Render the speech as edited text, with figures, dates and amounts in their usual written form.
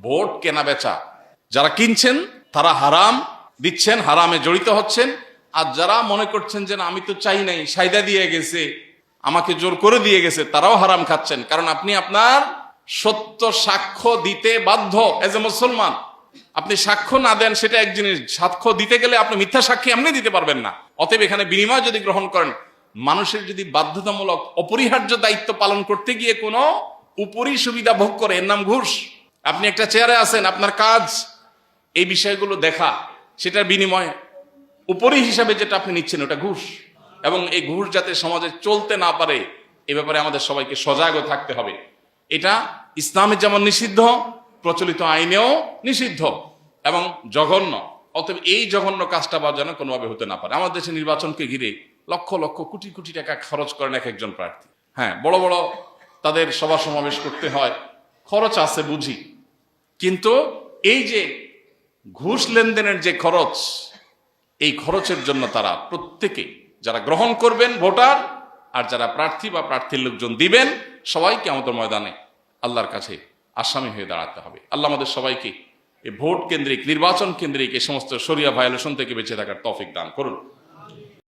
Vote কেনা বেচা, যারা কিনছেন তারা হারাম দিচ্ছেন, হারামে জড়িত হচ্ছেন। আর যারা মনে করছেন যে না আমি তো চাই নাই, সাইদা দিয়ে গেছে, আমাকে জোর করে দিয়ে গেছে, তারাও হারাম খাচ্ছেন। কারণ আপনি আপনার সত্য সাক্ষ্য দিতে বাধ্য এজ এ মুসলমান। আপনি সাক্ষ্য না দেন সেটা এক জিনিস, সাক্ষ্য দিতে গেলে আপনি মিথ্যা সাক্ষী এমনি দিতে পারবেন না। অতএব এখানে বিনিময় যদি গ্রহণ করেন, মানুষের যদি বাধ্যতামূলক অপরিহার্য দায়িত্ব পালন করতে গিয়ে কোনো উপরি সুবিধা ভোগ করে, এর নাম ঘুষ। আপনি একটা চেয়ারে আছেন, আপনার কাজ এই বিষয়গুলো দেখা, সেটার বিনিময়ে উপরি হিসাবে যেটা আপনি নিচ্ছেন ওটা ঘুষ। এবং এই ঘুষ যাতে সমাজে চলতে না পারে এ ব্যাপারে আমাদের সবাইকে সজাগ থাকতে হবে। এটা ইসলামে যেমন নিষিদ্ধ, প্রচলিত আইনেও নিষিদ্ধ এবং জঘন্য। অতএব এই জঘন্য কাজটা বা যেন কোনোভাবে হতে না পারে। আমাদের দেশে নির্বাচনকে ঘিরে লক্ষ লক্ষ কোটি কোটি টাকা খরচ করেন এক একজন প্রার্থী। হ্যাঁ, বড় বড় তাদের সভা সমাবেশ করতে হয়, খরচ আছে বুঝি, কিন্তু এই যে ঘুষ লেনদেনের যে খরচ, এই খরচের জন্য তারা প্রত্যেকে যারা গ্রহণ করবেন ভোটার আর যারা প্রার্থী বা প্রার্থীর লোকজন দিবেন, সবাইকে আমাদের ময়দানে আল্লাহর কাছে আসামি হয়ে দাঁড়াতে হবে। আল্লাহ আমাদের সবাইকে এই ভোট কেন্দ্রিক, নির্বাচন কেন্দ্রিক এই সমস্ত শরিয়া ভায়োলেশন থেকে বেঁচে থাকার তৌফিক দান করুন।